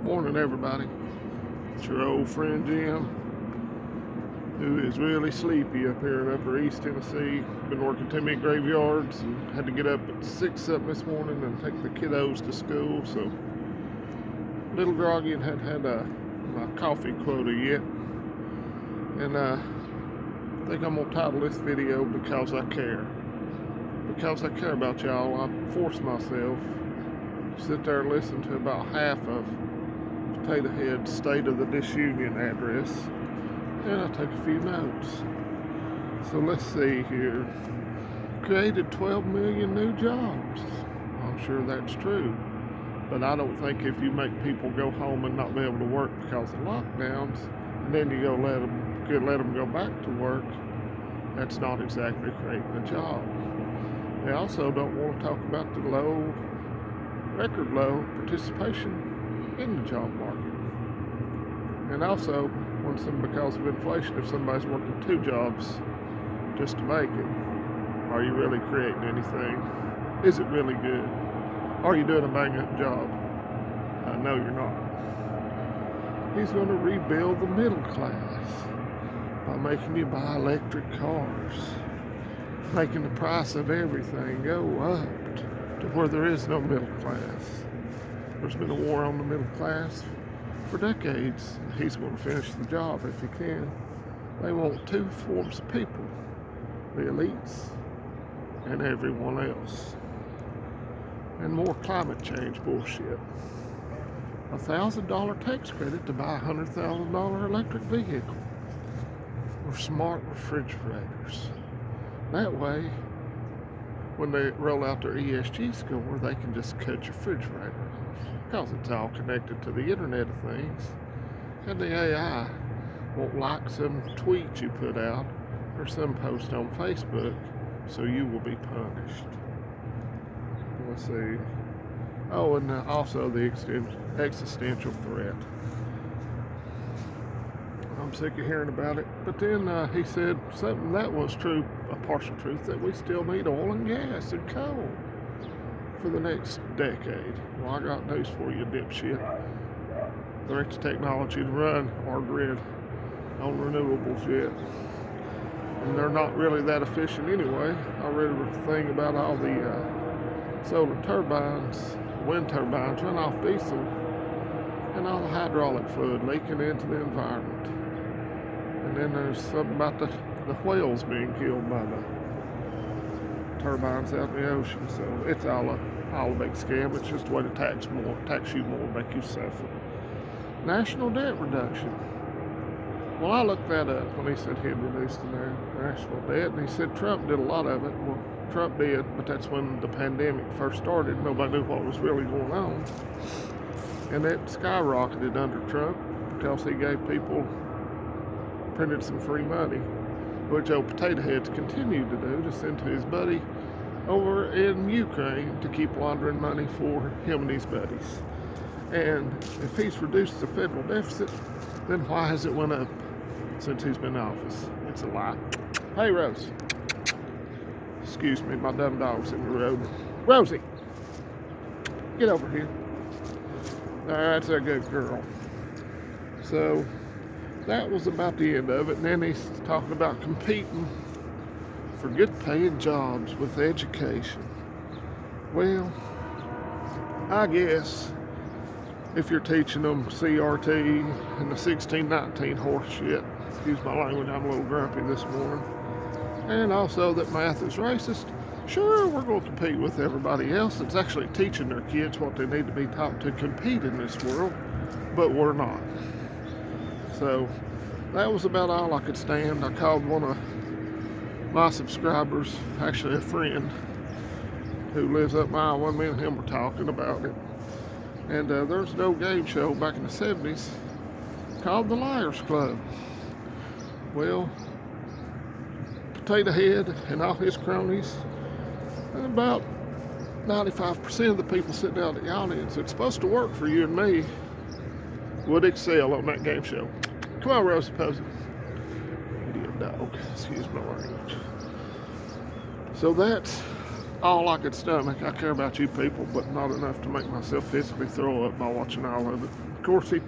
Morning, everybody. It's your old friend Jim, who is really sleepy up here in Upper East Tennessee. Been working too many graveyards and had to get up at 6 something this morning and take the kiddos to school. So a little groggy and hadn't had my coffee quota yet. And I think I'm gonna title this video "Because I Care." Because I care about y'all, I force myself to sit there and listen to about half of Potato Head's State of the Disunion address, and I took a few notes. So let's see here. Created 12 million new jobs. I'm sure that's true, but I don't think if you make people go home and not be able to work because of lockdowns, and then you go let them go back to work, that's not exactly creating a job. They also don't want to talk about the record low participation in the job market. And also, because of inflation, if somebody's working 2 jobs just to make it, are you really creating anything? Is it really good? Are you doing a bang-up job? No, you're not. He's going to rebuild the middle class by making you buy electric cars, making the price of everything go up to where there is no middle class. There's been a war on the middle class for decades. He's going to finish the job if he can. They want 2 forms of people: the elites and everyone else. And more climate change bullshit. $1,000 tax credit to buy a $100,000 electric vehicle or smart refrigerators. That way, when they roll out their ESG score, they can just cut your refrigerator off, because it's all connected to the Internet of Things, and the AI won't like some tweet you put out or some post on Facebook, so you will be punished. Let's see. Oh, and also the existential threat. I'm sick of hearing about it. But then he said something that was true, a partial truth, that we still need oil and gas and coal for the next decade. Well, I got news for you, dipshit. There ain't the technology to run our grid on renewables yet. And they're not really that efficient anyway. I read a thing about all the solar turbines, wind turbines run off diesel, and all the hydraulic fluid leaking into the environment. And then there's something about the whales being killed by the turbines out in the ocean. So it's all a big scam. It's just a way to tax you more, make you suffer. National debt reduction. Well, I looked that up when he said he'd reduced the national debt, and he said Trump did a lot of it. Well, Trump did, but that's when the pandemic first started. Nobody knew what was really going on. And it skyrocketed under Trump because he gave people, printed some free money, which old Potato Head's continued to do, to send to his buddy over in Ukraine to keep laundering money for him and his buddies. And if he's reduced the federal deficit, then why has it went up since he's been in office? It's a lie. Hey, Rose. Excuse me, my dumb dog's in the road. Rosie, get over here. That's a good girl. So that was about the end of it. And then he's talking about competing for good paying jobs with education. Well, I guess if you're teaching them CRT and the 1619 horse shit, excuse my language, I'm a little grumpy this morning, and also that math is racist, sure, we're going to compete with everybody else that's actually teaching their kids what they need to be taught to compete in this world, but we're not. So that was about all I could stand. I called one of my subscribers, actually a friend who lives up my way. Me and him were talking about it. And there's an old game show back in the 70s called The Liars Club. Well, Potato Head and all his cronies, and about 95% of the people sitting out in the audience that's supposed to work for you and me would excel on that game show. Come on, Rosie Posey. Idiot dog. Excuse my language. So that's all I could stomach. I care about you people, but not enough to make myself physically throw up by watching all of it. Of course, he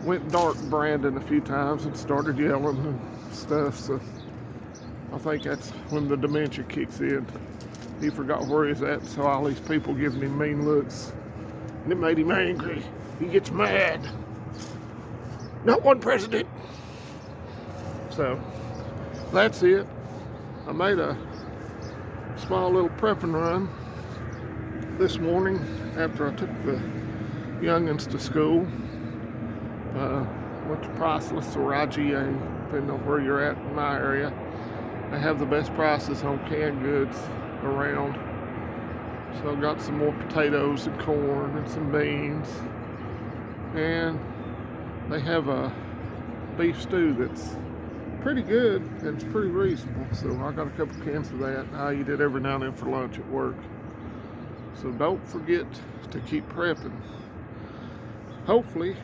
went dark Brandon a few times and started yelling and stuff, so I think that's when the dementia kicks in. He forgot where he's at, so all these people giving him mean looks, and it made him angry. He gets mad. Not one president. So that's it. I made a small little prepping run this morning after I took the youngins to school. Went to Priceless or IGA, depending on where you're at in my area. They have the best prices on canned goods around. So I got some more potatoes and corn and some beans. And they have a beef stew that's pretty good and it's pretty reasonable. So I got a couple cans of that. I eat it every now and then for lunch at work. So don't forget to keep prepping. Hopefully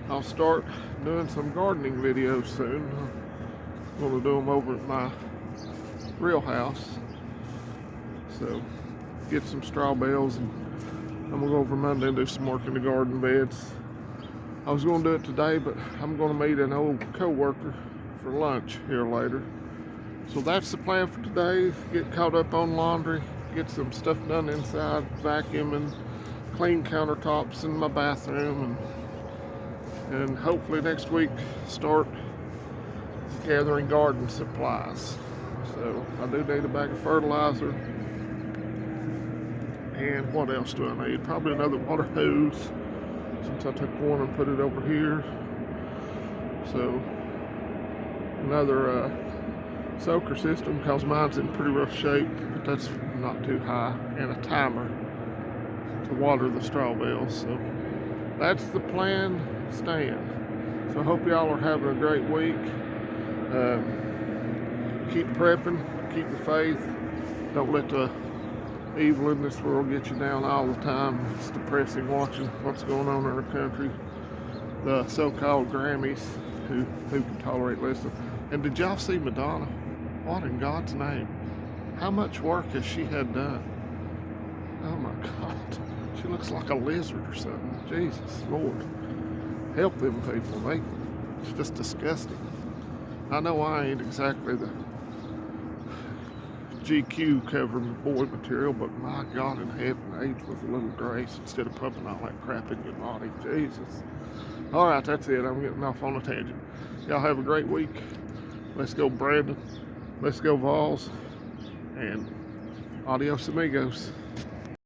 I'll start doing some gardening videos soon. I'm going to do them over at my real house. So get some straw bales, and I'm going to go over Monday and do some work in the garden beds. I was going to do it today, but I'm going to meet an old co-worker for lunch here later. So that's the plan for today. Get caught up on laundry, get some stuff done inside, vacuum and clean countertops in my bathroom, and hopefully next week start gathering garden supplies. So I do need a bag of fertilizer, and what else do I need? Probably another water hose, since I took one and put it over here. So another soaker system, because mine's in pretty rough shape, but that's not too high, and a timer to water the straw bales. So that's the plan stand. So I hope y'all are having a great week. Keep prepping, keep the faith. Don't let the evil in this world get you down all the time. It's depressing watching what's going on in our country. The so-called Grammys, who can tolerate listening. And did y'all see Madonna? What in God's name? How much work has she had done? Oh my God. She looks like a lizard or something. Jesus Lord. Help them people. It's just disgusting. I know I ain't exactly the GQ covering boy material, but my God in heaven, age with a little grace instead of pumping all that crap in your body. Jesus. All right, that's it. I'm getting off on a tangent. Y'all have a great week. Let's go, Brandon. Let's go, Vols. And adios, amigos.